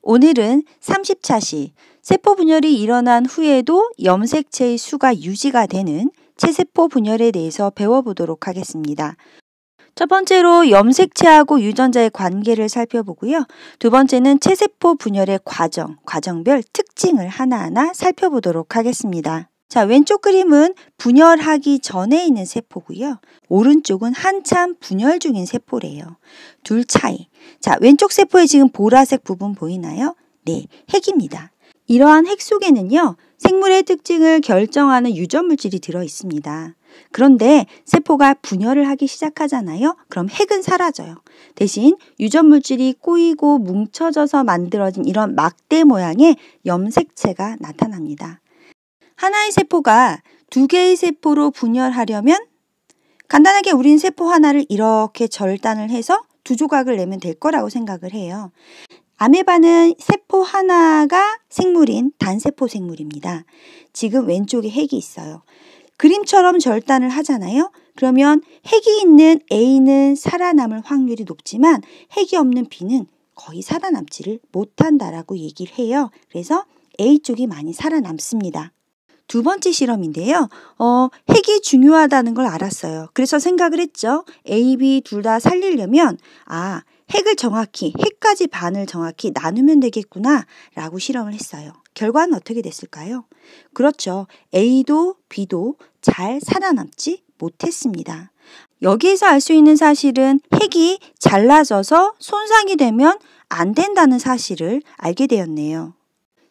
오늘은 30차시 세포 분열이 일어난 후에도 염색체의 수가 유지가 되는 체세포 분열에 대해서 배워보도록 하겠습니다. 첫 번째로 염색체하고 유전자의 관계를 살펴보고요. 두 번째는 체세포 분열의 과정별 특징을 하나하나 살펴보도록 하겠습니다. 자, 왼쪽 그림은 분열하기 전에 있는 세포고요. 오른쪽은 한참 분열 중인 세포래요. 둘 차이. 자, 왼쪽 세포에 지금 보라색 부분 보이나요? 네, 핵입니다. 이러한 핵 속에는요, 생물의 특징을 결정하는 유전물질이 들어 있습니다. 그런데 세포가 분열을 하기 시작하잖아요. 그럼 핵은 사라져요. 대신 유전물질이 꼬이고 뭉쳐져서 만들어진 이런 막대 모양의 염색체가 나타납니다. 하나의 세포가 두 개의 세포로 분열하려면 간단하게 우린 세포 하나를 이렇게 절단을 해서 두 조각을 내면 될 거라고 생각을 해요. 아메바는 세포 하나가 생물인 단세포 생물입니다. 지금 왼쪽에 핵이 있어요. 그림처럼 절단을 하잖아요. 그러면 핵이 있는 A는 살아남을 확률이 높지만 핵이 없는 B는 거의 살아남지를 못한다라고 얘기를 해요. 그래서 A 쪽이 많이 살아남습니다. 두 번째 실험인데요. 핵이 중요하다는 걸 알았어요. 그래서 생각을 했죠. A, B 둘 다 살리려면 핵을 정확히, 핵까지 반을 정확히 나누면 되겠구나 라고 실험을 했어요. 결과는 어떻게 됐을까요? 그렇죠. A도 B도 잘 살아남지 못했습니다. 여기에서 알 수 있는 사실은 핵이 잘라져서 손상이 되면 안 된다는 사실을 알게 되었네요.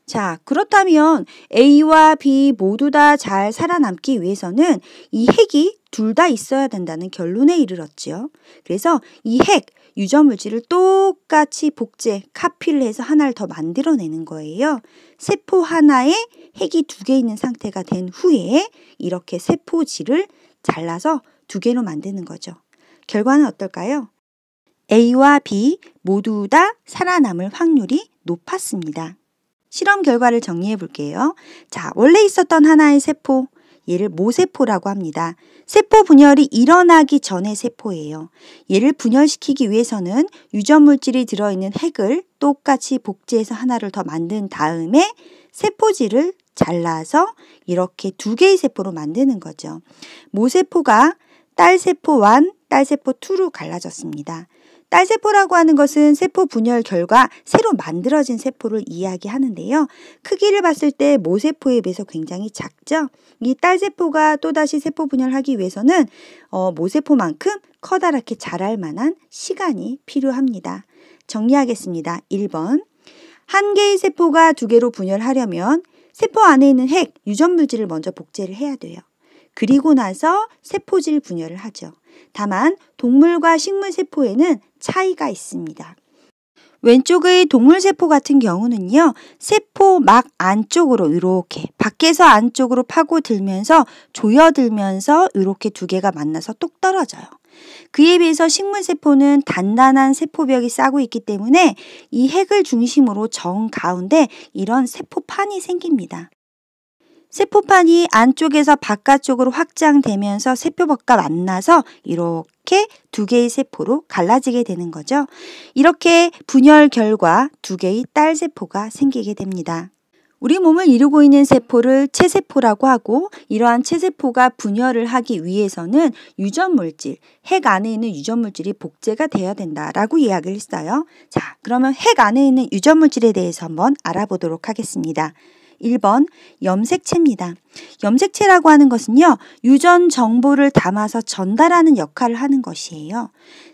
자, 그렇다면 A와 B 모두 다 잘 살아남기 위해서는 이 핵이 둘 다 있어야 된다는 결론에 이르렀지요. 그래서 이 핵, 유전물질을 똑같이 복제, 카피를 해서 하나를 더 만들어내는 거예요. 세포 하나에 핵이 두 개 있는 상태가 된 후에 이렇게 세포질을 잘라서 두 개로 만드는 거죠. 결과는 어떨까요? A와 B 모두 다 살아남을 확률이 높았습니다. 실험 결과를 정리해 볼게요. 자, 원래 있었던 하나의 세포, 얘를 모세포라고 합니다. 세포 분열이 일어나기 전의 세포예요. 얘를 분열시키기 위해서는 유전물질이 들어있는 핵을 똑같이 복제해서 하나를 더 만든 다음에 세포질을 잘라서 이렇게 두 개의 세포로 만드는 거죠. 모세포가 딸세포 1, 딸세포 2로 갈라졌습니다. 딸세포라고 하는 것은 세포 분열 결과 새로 만들어진 세포를 이야기하는데요. 크기를 봤을 때 모세포에 비해서 굉장히 작죠. 이 딸세포가 또다시 세포 분열하기 위해서는 모세포만큼 커다랗게 자랄 만한 시간이 필요합니다. 정리하겠습니다. 1번. 한 개의 세포가 두 개로 분열하려면 세포 안에 있는 핵, 유전물질을 먼저 복제를 해야 돼요. 그리고 나서 세포질 분열을 하죠. 다만 동물과 식물 세포에는 차이가 있습니다. 왼쪽의 동물 세포 같은 경우는요. 세포 막 안쪽으로 이렇게 밖에서 안쪽으로 파고들면서 조여들면서 이렇게 두 개가 만나서 똑 떨어져요. 그에 비해서 식물 세포는 단단한 세포벽이 싸고 있기 때문에 이 핵을 중심으로 정 가운데 이런 세포판이 생깁니다. 세포판이 안쪽에서 바깥쪽으로 확장되면서 세포벽과 만나서 이렇게 두 개의 세포로 갈라지게 되는 거죠. 이렇게 분열 결과 두 개의 딸세포가 생기게 됩니다. 우리 몸을 이루고 있는 세포를 체세포라고 하고 이러한 체세포가 분열을 하기 위해서는 유전물질, 핵 안에 있는 유전물질이 복제가 되어야 된다라고 이야기를 했어요. 자, 그러면 핵 안에 있는 유전물질에 대해서 한번 알아보도록 하겠습니다. 1번 염색체입니다. 염색체라고 하는 것은요. 유전 정보를 담아서 전달하는 역할을 하는 것이에요.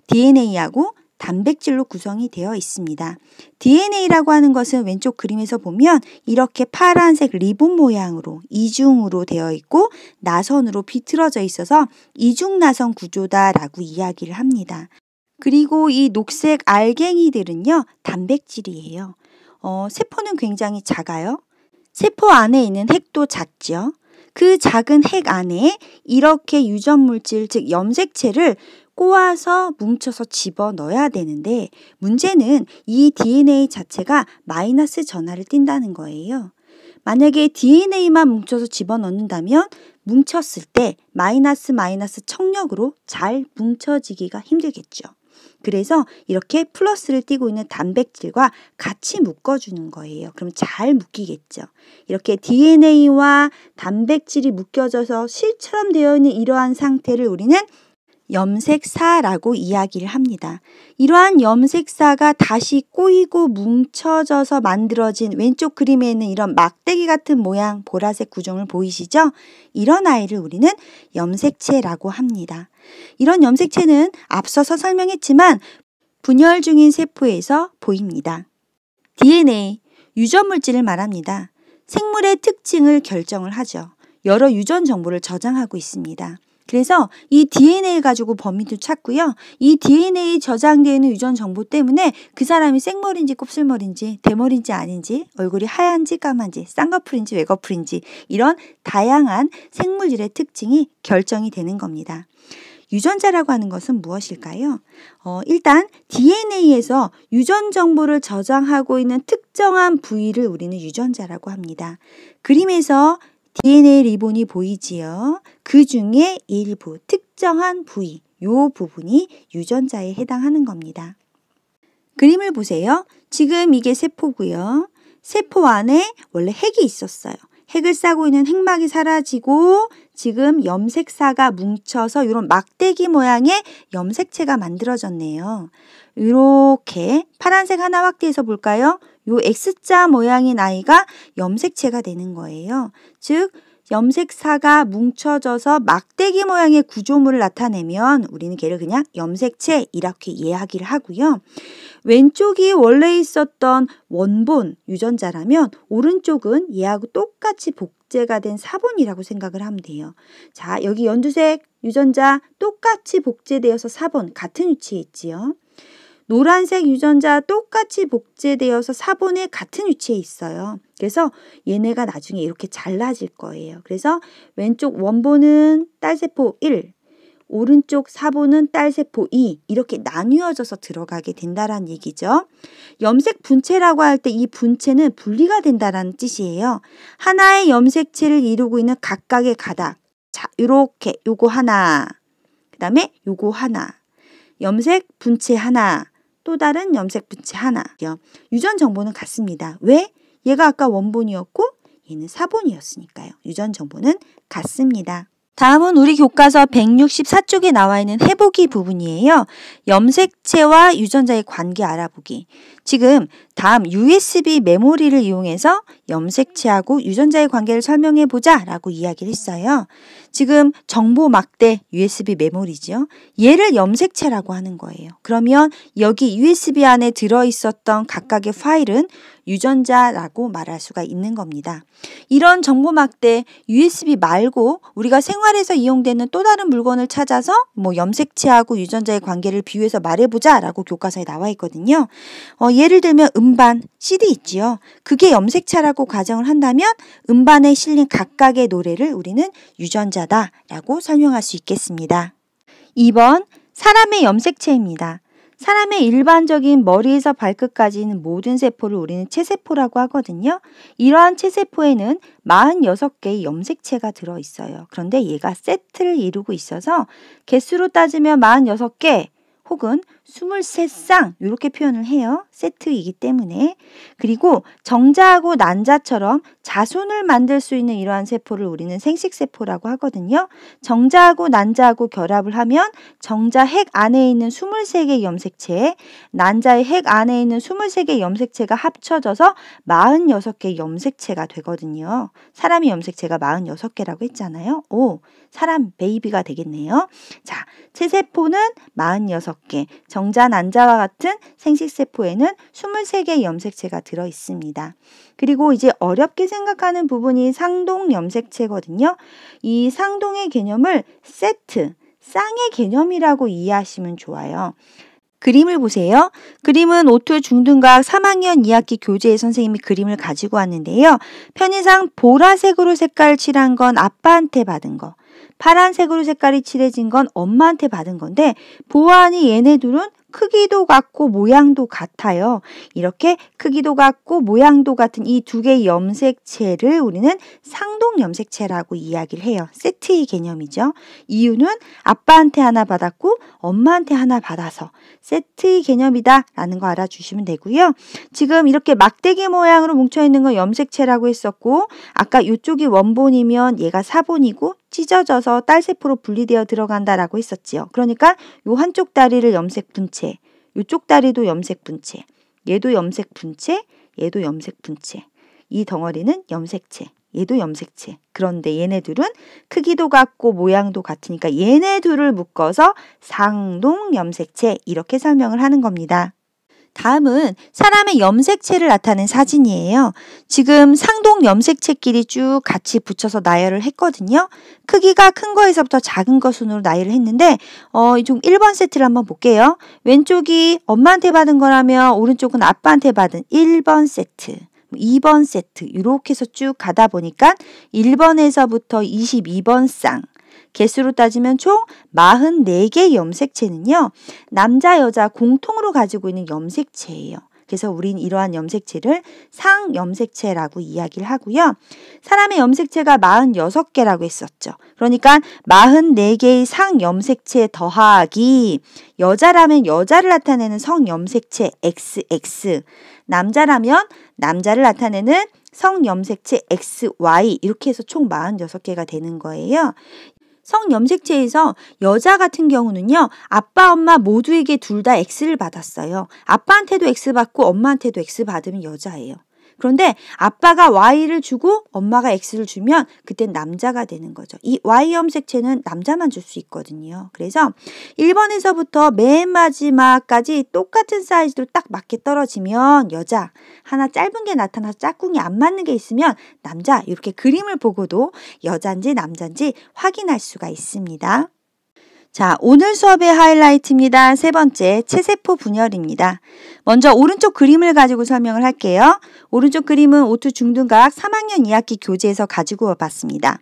DNA하고 단백질로 구성이 되어 있습니다. DNA라고 하는 것은 왼쪽 그림에서 보면 이렇게 파란색 리본 모양으로 이중으로 되어 있고 나선으로 비틀어져 있어서 이중나선 구조다라고 이야기를 합니다. 그리고 이 녹색 알갱이들은요. 단백질이에요. 세포는 굉장히 작아요. 세포 안에 있는 핵도 작죠. 그 작은 핵 안에 이렇게 유전물질, 즉 염색체를 꼬아서 뭉쳐서 집어넣어야 되는데 문제는 이 DNA 자체가 마이너스 전하를 띈다는 거예요. 만약에 DNA만 뭉쳐서 집어넣는다면 뭉쳤을 때 마이너스 마이너스 청력으로 잘 뭉쳐지기가 힘들겠죠. 그래서 이렇게 플러스를 띠고 있는 단백질과 같이 묶어주는 거예요. 그럼 잘 묶이겠죠. 이렇게 DNA와 단백질이 묶여져서 실처럼 되어 있는 이러한 상태를 우리는 염색사라고 이야기를 합니다. 이러한 염색사가 다시 꼬이고 뭉쳐져서 만들어진 왼쪽 그림에 있는 이런 막대기 같은 모양 보라색 구조물 보이시죠? 이런 아이를 우리는 염색체라고 합니다. 이런 염색체는 앞서서 설명했지만 분열 중인 세포에서 보입니다. DNA, 유전물질을 말합니다. 생물의 특징을 결정을 하죠. 여러 유전 정보를 저장하고 있습니다. 그래서 이 DNA를 가지고 범인도 찾고요. 이 DNA 저장되어 있는 유전 정보 때문에 그 사람이 생머리인지 곱슬머리인지 대머리인지 아닌지 얼굴이 하얀지 까만지 쌍꺼풀인지 외꺼풀인지 이런 다양한 생물질의 특징이 결정이 되는 겁니다. 유전자라고 하는 것은 무엇일까요? 일단 DNA에서 유전 정보를 저장하고 있는 특정한 부위를 우리는 유전자라고 합니다. 그림에서 DNA 리본이 보이지요. 그 중에 일부 특정한 부위, 요 부분이 유전자에 해당하는 겁니다. 그림을 보세요. 지금 이게 세포고요. 세포 안에 원래 핵이 있었어요. 핵을 싸고 있는 핵막이 사라지고 지금 염색사가 뭉쳐서 이런 막대기 모양의 염색체가 만들어졌네요. 이렇게 파란색 하나 확대해서 볼까요? 요 X자 모양인 아이가 염색체가 되는 거예요. 즉 염색사가 뭉쳐져서 막대기 모양의 구조물을 나타내면 우리는 걔를 그냥 염색체 이렇게 이야기를 하고요. 왼쪽이 원래 있었던 원본 유전자라면 오른쪽은 얘하고 똑같이 복제가 된 사본이라고 생각을 하면 돼요. 자, 여기 연두색 유전자 똑같이 복제되어서 사본 같은 위치에 있지요. 노란색 유전자 똑같이 복제되어서 사본에 같은 위치에 있어요. 그래서 얘네가 나중에 이렇게 잘라질 거예요. 그래서 왼쪽 원본은 딸세포 1, 오른쪽 사본은 딸세포 2 이렇게 나뉘어져서 들어가게 된다는 얘기죠. 염색 분체라고 할 때 이 분체는 분리가 된다는 뜻이에요. 하나의 염색체를 이루고 있는 각각의 가닥. 자, 이렇게 요거 하나, 그 다음에 요거 하나, 염색 분체 하나, 또 다른 염색 분체 하나. 유전 정보는 같습니다. 왜? 얘가 아까 원본이었고 얘는 사본이었으니까요. 유전 정보는 같습니다. 다음은 우리 교과서 164쪽에 나와 있는 해보기 부분이에요. 염색체와 유전자의 관계 알아보기. 지금 다음 USB 메모리를 이용해서 염색체하고 유전자의 관계를 설명해 보자 라고 이야기를 했어요. 지금 정보 막대 USB 메모리죠. 얘를 염색체라고 하는 거예요. 그러면 여기 USB 안에 들어있었던 각각의 파일은 유전자라고 말할 수가 있는 겁니다. 이런 정보 막대 USB 말고 우리가 생활에서 이용되는 또 다른 물건을 찾아서 염색체하고 유전자의 관계를 비유해서 말해보자 라고 교과서에 나와 있거든요. 예를 들면 음반, CD 있지요. 그게 염색체라고 가정을 한다면 음반에 실린 각각의 노래를 우리는 유전자다라고 설명할 수 있겠습니다. 2번, 사람의 염색체입니다. 사람의 일반적인 머리에서 발끝까지 있는 모든 세포를 우리는 체세포라고 하거든요. 이러한 체세포에는 46개의 염색체가 들어있어요. 그런데 얘가 세트를 이루고 있어서 개수로 따지면 46개 혹은 23쌍 이렇게 표현을 해요. 세트이기 때문에. 그리고 정자하고 난자처럼 자손을 만들 수 있는 이러한 세포를 우리는 생식세포라고 하거든요. 정자하고 난자하고 결합을 하면 정자 핵 안에 있는 23개의 염색체, 난자의 핵 안에 있는 23개의 염색체가 합쳐져서 46개의 염색체가 되거든요. 사람의 염색체가 46개라고 했잖아요. 오, 사람 베이비가 되겠네요. 자, 체세포는 46개, 정자, 난자와 같은 생식세포에는 23개의 염색체가 들어있습니다. 그리고 이제 어렵게 생각하는 부분이 상동 염색체거든요. 이 상동의 개념을 세트, 쌍의 개념이라고 이해하시면 좋아요. 그림을 보세요. 그림은 오투 중등과학 3학년 2학기 교재의 선생님이 그림을 가지고 왔는데요. 편의상 보라색으로 색깔 칠한 건 아빠한테 받은 거, 파란색으로 색깔이 칠해진 건 엄마한테 받은 건데 보아하니 얘네 둘은 크기도 같고 모양도 같아요. 이렇게 크기도 같고 모양도 같은 이 두 개의 염색체를 우리는 상동 염색체라고 이야기를 해요. 세트의 개념이죠. 이유는 아빠한테 하나 받았고 엄마한테 하나 받아서 세트의 개념이다 라는 거 알아주시면 되고요. 지금 이렇게 막대기 모양으로 뭉쳐있는 건 염색체라고 했었고 아까 이쪽이 원본이면 얘가 사본이고 찢어져서 딸세포로 분리되어 들어간다라고 했었지요. 그러니까 요 한쪽 다리를 염색 분체, 요쪽 다리도 염색 분체, 얘도 염색 분체, 얘도 염색 분체. 이 덩어리는 염색체, 얘도 염색체. 그런데 얘네들은 크기도 같고 모양도 같으니까 얘네 둘을 묶어서 상동 염색체 이렇게 설명을 하는 겁니다. 다음은 사람의 염색체를 나타낸 사진이에요. 지금 상동 염색체끼리 쭉 같이 붙여서 나열을 했거든요. 크기가 큰 거에서부터 작은 거 순으로 나열을 했는데 좀 1번 세트를 한번 볼게요. 왼쪽이 엄마한테 받은 거라면 오른쪽은 아빠한테 받은 1번 세트. 2번 세트 이렇게 해서 쭉 가다 보니까 1번에서부터 22번 쌍 개수로 따지면 총 44개의 염색체는요. 남자 여자 공통으로 가지고 있는 염색체예요. 그래서 우린 이러한 염색체를 상염색체라고 이야기를 하고요. 사람의 염색체가 46개라고 했었죠. 그러니까 44개의 상염색체 더하기 여자라면 여자를 나타내는 성염색체 XX, 남자라면 남자를 나타내는 성염색체 XY 이렇게 해서 총 46개가 되는 거예요. 성염색체에서 여자 같은 경우는요. 아빠, 엄마 모두에게 둘 다 X를 받았어요. 아빠한테도 X 받고 엄마한테도 X 받으면 여자예요. 그런데 아빠가 Y를 주고 엄마가 X를 주면 그땐 남자가 되는 거죠. 이 Y 염색체는 남자만 줄 수 있거든요. 그래서 1번에서부터 맨 마지막까지 똑같은 사이즈로 딱 맞게 떨어지면 여자, 하나 짧은 게 나타나서 짝꿍이 안 맞는 게 있으면 남자, 이렇게 그림을 보고도 여잔지 남잔지 확인할 수가 있습니다. 자, 오늘 수업의 하이라이트입니다. 세 번째, 체세포 분열입니다. 먼저 오른쪽 그림을 가지고 설명을 할게요. 오른쪽 그림은 오투 중등과학 3학년 2학기 교재에서 가지고 와봤습니다.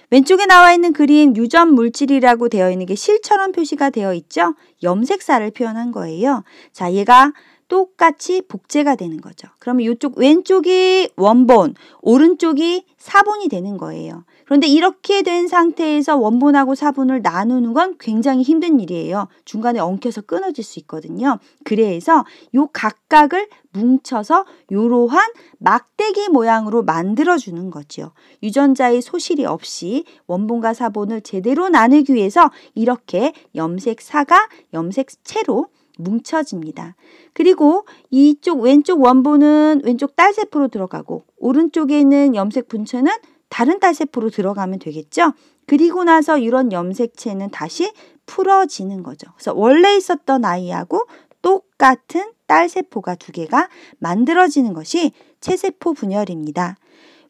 왼쪽에 나와 있는 그림 유전 물질이라고 되어 있는 게 실처럼 표시가 되어 있죠. 염색사를 표현한 거예요. 자, 얘가 똑같이 복제가 되는 거죠. 그러면 이쪽 왼쪽이 원본, 오른쪽이 사본이 되는 거예요. 그런데 이렇게 된 상태에서 원본하고 사본을 나누는 건 굉장히 힘든 일이에요. 중간에 엉켜서 끊어질 수 있거든요. 그래서 요 각각을 뭉쳐서 이러한 막대기 모양으로 만들어주는 거죠. 유전자의 소실이 없이 원본과 사본을 제대로 나누기 위해서 이렇게 염색사가 염색체로 뭉쳐집니다. 그리고 이쪽 왼쪽 원본은 왼쪽 딸세포로 들어가고 오른쪽에 있는 염색 분체는 다른 딸세포로 들어가면 되겠죠. 그리고 나서 이런 염색체는 다시 풀어지는 거죠. 그래서 원래 있었던 아이하고 똑같은 딸세포가 두 개가 만들어지는 것이 체세포 분열입니다.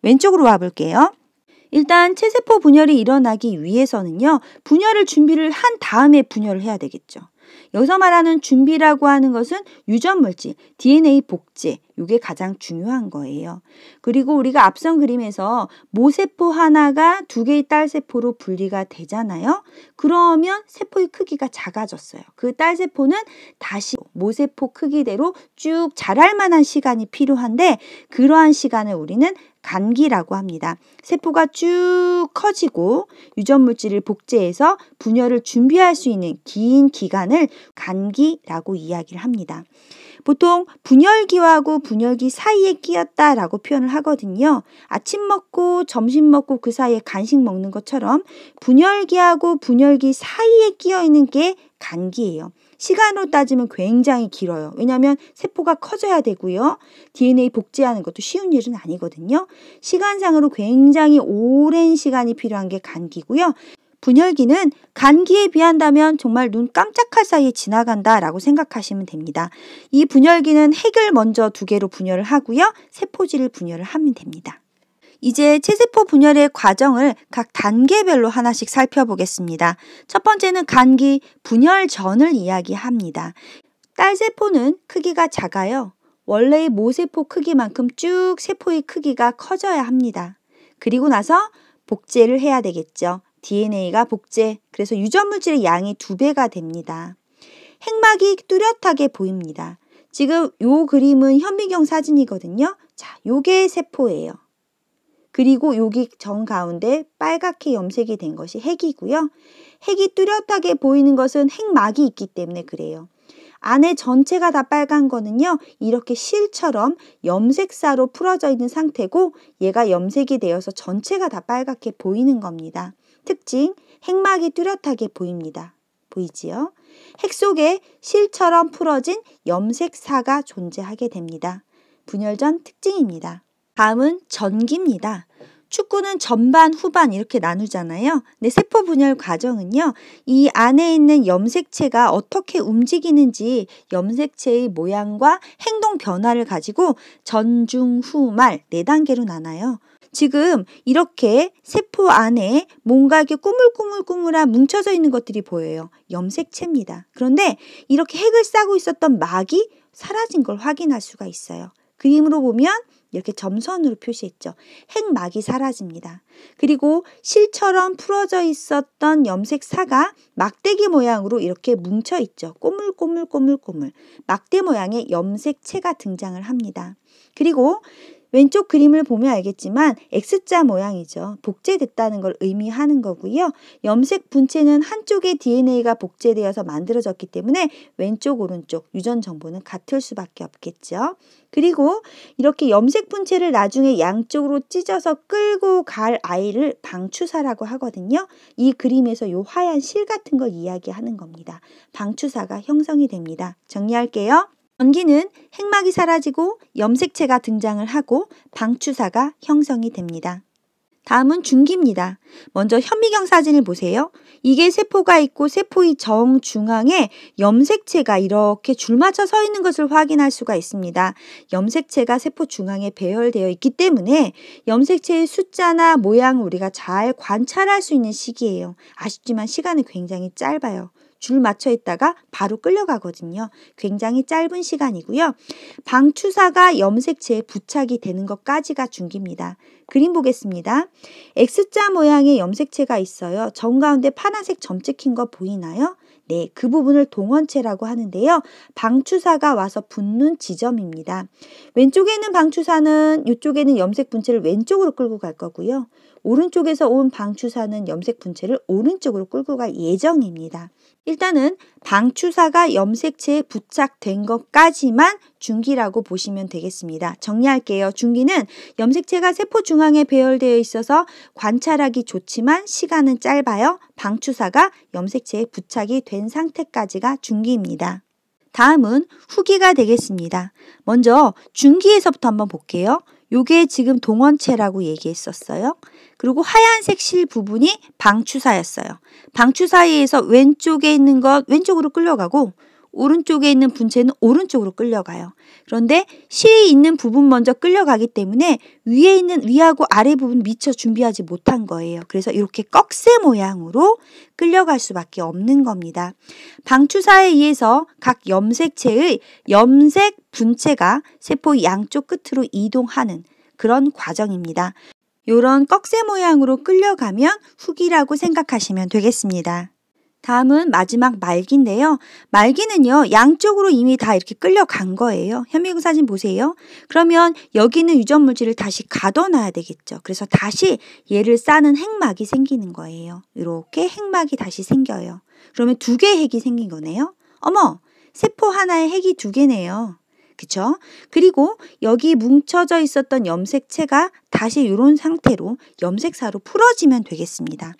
왼쪽으로 와볼게요. 일단 체세포 분열이 일어나기 위해서는요. 분열을 준비를 한 다음에 분열을 해야 되겠죠. 여기서 말하는 준비라고 하는 것은 유전물질, DNA 복제, 이게 가장 중요한 거예요. 그리고 우리가 앞선 그림에서 모세포 하나가 두 개의 딸세포로 분리가 되잖아요. 그러면 세포의 크기가 작아졌어요. 그 딸세포는 다시 모세포 크기대로 쭉 자랄 만한 시간이 필요한데 그러한 시간을 우리는 간기라고 합니다. 세포가 쭉 커지고 유전물질을 복제해서 분열을 준비할 수 있는 긴 기간을 간기라고 이야기를 합니다. 보통 분열기하고 분열기 사이에 끼었다라고 표현을 하거든요. 아침 먹고 점심 먹고 그 사이에 간식 먹는 것처럼 분열기하고 분열기 사이에 끼어 있는 게 간기예요. 시간으로 따지면 굉장히 길어요. 왜냐하면 세포가 커져야 되고요. DNA 복제하는 것도 쉬운 일은 아니거든요. 시간상으로 굉장히 오랜 시간이 필요한 게 간기고요. 분열기는 간기에 비한다면 정말 눈 깜짝할 사이에 지나간다라고 생각하시면 됩니다. 이 분열기는 핵을 먼저 두 개로 분열을 하고요. 세포질을 분열을 하면 됩니다. 이제 체세포 분열의 과정을 각 단계별로 하나씩 살펴보겠습니다. 첫 번째는 간기 분열 전을 이야기합니다. 딸세포는 크기가 작아요. 원래의 모세포 크기만큼 쭉 세포의 크기가 커져야 합니다. 그리고 나서 복제를 해야 되겠죠. DNA가 복제, 그래서 유전물질의 양이 2배가 됩니다. 핵막이 뚜렷하게 보입니다. 지금 요 그림은 현미경 사진이거든요. 자, 요게 세포예요. 그리고 여기 정 가운데 빨갛게 염색이 된 것이 핵이고요. 핵이 뚜렷하게 보이는 것은 핵막이 있기 때문에 그래요. 안에 전체가 다 빨간 거는요. 이렇게 실처럼 염색사로 풀어져 있는 상태고 얘가 염색이 되어서 전체가 다 빨갛게 보이는 겁니다. 특징, 핵막이 뚜렷하게 보입니다. 보이지요? 핵 속에 실처럼 풀어진 염색사가 존재하게 됩니다. 분열전 특징입니다. 다음은 전기입니다. 축구는 전반, 후반 이렇게 나누잖아요. 근데 세포 분열 과정은요. 이 안에 있는 염색체가 어떻게 움직이는지 염색체의 모양과 행동 변화를 가지고 전, 중, 후, 말 4단계로 나눠요. 지금 이렇게 세포 안에 뭔가 이렇게 꾸물꾸물꾸물한 뭉쳐져 있는 것들이 보여요. 염색체입니다. 그런데 이렇게 핵을 싸고 있었던 막이 사라진 걸 확인할 수가 있어요. 그림으로 보면 이렇게 점선으로 표시했죠. 핵막이 사라집니다. 그리고 실처럼 풀어져 있었던 염색사가 막대기 모양으로 이렇게 뭉쳐 있죠. 꼬물꼬물꼬물꼬물. 막대 모양의 염색체가 등장을 합니다. 그리고 왼쪽 그림을 보면 알겠지만 X자 모양이죠. 복제됐다는 걸 의미하는 거고요. 염색 분체는 한쪽의 DNA가 복제되어서 만들어졌기 때문에 왼쪽 오른쪽 유전 정보는 같을 수밖에 없겠죠. 그리고 이렇게 염색 분체를 나중에 양쪽으로 찢어서 끌고 갈 아이를 방추사라고 하거든요. 이 그림에서 요 하얀 실 같은 걸 이야기하는 겁니다. 방추사가 형성이 됩니다. 정리할게요. 전기는 핵막이 사라지고 염색체가 등장을 하고 방추사가 형성이 됩니다. 다음은 중기입니다. 먼저 현미경 사진을 보세요. 이게 세포가 있고 세포의 정중앙에 염색체가 이렇게 줄 맞춰 서 있는 것을 확인할 수가 있습니다. 염색체가 세포 중앙에 배열되어 있기 때문에 염색체의 숫자나 모양을 우리가 잘 관찰할 수 있는 시기예요. 아쉽지만 시간은 굉장히 짧아요. 줄 맞춰 있다가 바로 끌려가거든요. 굉장히 짧은 시간이고요. 방추사가 염색체에 부착이 되는 것까지가 중기입니다. 그림 보겠습니다. X자 모양의 염색체가 있어요. 정 가운데 파란색 점 찍힌 거 보이나요? 네, 그 부분을 동원체라고 하는데요. 방추사가 와서 붙는 지점입니다. 왼쪽에 있는 방추사는 이쪽에는 염색 분체를 왼쪽으로 끌고 갈 거고요. 오른쪽에서 온 방추사는 염색 분체를 오른쪽으로 끌고 갈 예정입니다. 일단은 방추사가 염색체에 부착된 것까지만 중기라고 보시면 되겠습니다. 정리할게요. 중기는 염색체가 세포 중앙에 배열되어 있어서 관찰하기 좋지만 시간은 짧아요. 방추사가 염색체에 부착이 된 상태까지가 중기입니다. 다음은 후기가 되겠습니다. 먼저 중기에서부터 한번 볼게요. 요게 지금 동원체라고 얘기했었어요. 그리고 하얀색 실 부분이 방추사였어요. 방추사에 의해서 왼쪽에 있는 것 왼쪽으로 끌려가고 오른쪽에 있는 분체는 오른쪽으로 끌려가요. 그런데 실이 있는 부분 먼저 끌려가기 때문에 위에 있는 위하고 아래 부분 미처 준비하지 못한 거예요. 그래서 이렇게 꺽쇠 모양으로 끌려갈 수밖에 없는 겁니다. 방추사에 의해서 각 염색체의 염색 분체가 세포 양쪽 끝으로 이동하는 그런 과정입니다. 이런 꺽쇠 모양으로 끌려가면 후기라고 생각하시면 되겠습니다. 다음은 마지막 말기인데요. 말기는요. 양쪽으로 이미 다 이렇게 끌려간 거예요. 현미경 사진 보세요. 그러면 여기는 유전 물질을 다시 가둬놔야 되겠죠. 그래서 다시 얘를 싸는 핵막이 생기는 거예요. 이렇게 핵막이 다시 생겨요. 그러면 2개의 핵이 생긴 거네요. 어머! 세포 하나에 핵이 2개네요. 그쵸? 그리고 여기 뭉쳐져 있었던 염색체가 다시 이런 상태로 염색사로 풀어지면 되겠습니다.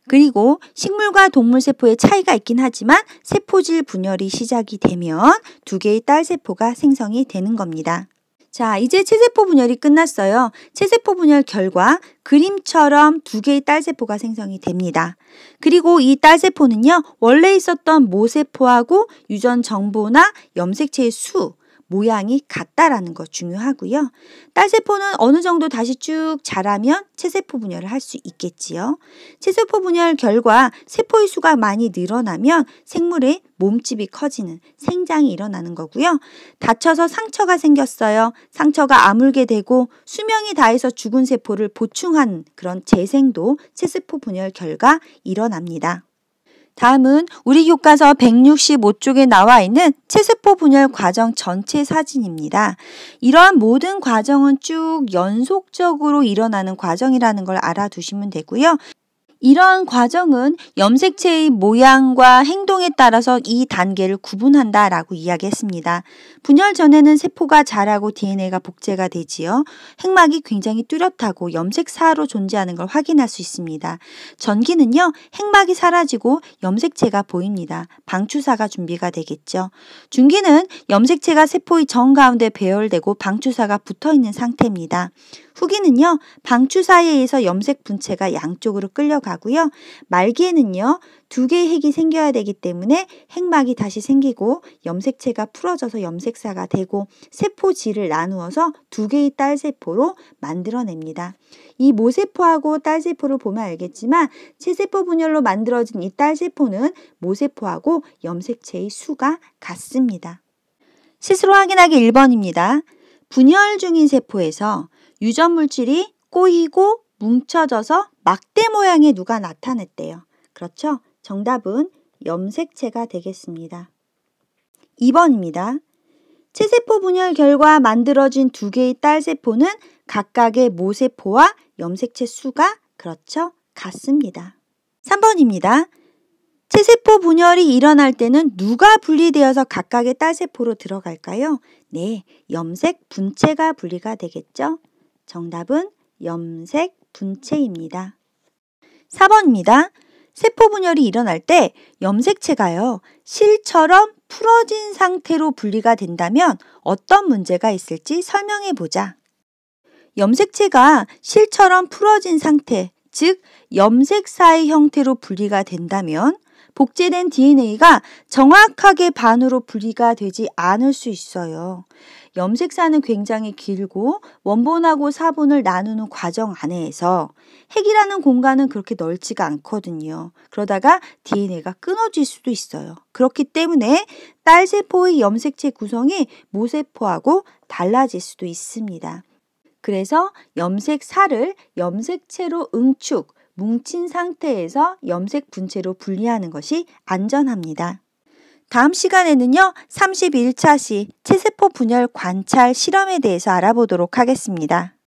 그리고 식물과 동물 세포의 차이가 있긴 하지만 세포질 분열이 시작이 되면 2개의 딸세포가 생성이 되는 겁니다. 자, 이제 체세포 분열이 끝났어요. 체세포 분열 결과 그림처럼 2개의 딸세포가 생성이 됩니다. 그리고 이 딸세포는요, 원래 있었던 모세포하고 유전 정보나 염색체의 수, 모양이 같다라는 거 중요하고요. 딸세포는 어느 정도 다시 쭉 자라면 체세포 분열을 할 수 있겠지요. 체세포 분열 결과 세포의 수가 많이 늘어나면 생물의 몸집이 커지는 생장이 일어나는 거고요. 다쳐서 상처가 생겼어요. 상처가 아물게 되고 수명이 다해서 죽은 세포를 보충하는 그런 재생도 체세포 분열 결과 일어납니다. 다음은 우리 교과서 165쪽에 나와 있는 체세포 분열 과정 전체 사진입니다. 이러한 모든 과정은 쭉 연속적으로 일어나는 과정이라는 걸 알아두시면 되고요. 이러한 과정은 염색체의 모양과 행동에 따라서 이 단계를 구분한다라고 이야기했습니다. 분열 전에는 세포가 자라고 DNA가 복제가 되지요. 핵막이 굉장히 뚜렷하고 염색사로 존재하는 걸 확인할 수 있습니다. 전기는요, 핵막이 사라지고 염색체가 보입니다. 방추사가 준비가 되겠죠. 중기는 염색체가 세포의 정 가운데 배열되고 방추사가 붙어있는 상태입니다. 후기는요, 방추사에 의해서 염색 분체가 양쪽으로 끌려가고요. 말기에는요, 2개의 핵이 생겨야 되기 때문에 핵막이 다시 생기고 염색체가 풀어져서 염색사가 되고 세포질을 나누어서 2개의 딸세포로 만들어냅니다. 이 모세포하고 딸세포를 보면 알겠지만 체세포 분열로 만들어진 이 딸세포는 모세포하고 염색체의 수가 같습니다. 스스로 확인하기 1번입니다. 분열 중인 세포에서 유전 물질이 꼬이고 뭉쳐져서 막대 모양의 누가 나타냈대요. 그렇죠? 정답은 염색체가 되겠습니다. 2번입니다. 체세포 분열 결과 만들어진 2개의 딸세포는 각각의 모세포와 염색체 수가 그렇죠? 같습니다. 3번입니다. 체세포 분열이 일어날 때는 누가 분리되어서 각각의 딸세포로 들어갈까요? 네, 염색 분체가 분리가 되겠죠? 정답은 염색 분체입니다. 4번입니다. 세포 분열이 일어날 때 염색체가요, 실처럼 풀어진 상태로 분리가 된다면 어떤 문제가 있을지 설명해 보자. 염색체가 실처럼 풀어진 상태, 즉 염색사의 형태로 분리가 된다면 복제된 DNA가 정확하게 반으로 분리가 되지 않을 수 있어요. 염색사는 굉장히 길고 원본하고 사본을 나누는 과정 안에서 핵이라는 공간은 그렇게 넓지가 않거든요. 그러다가 DNA가 끊어질 수도 있어요. 그렇기 때문에 딸세포의 염색체 구성이 모세포하고 달라질 수도 있습니다. 그래서 염색사를 염색체로 응축, 뭉친 상태에서 염색 분체로 분리하는 것이 안전합니다. 다음 시간에는요, 31차 시 체세포 분열 관찰 실험에 대해서 알아보도록 하겠습니다.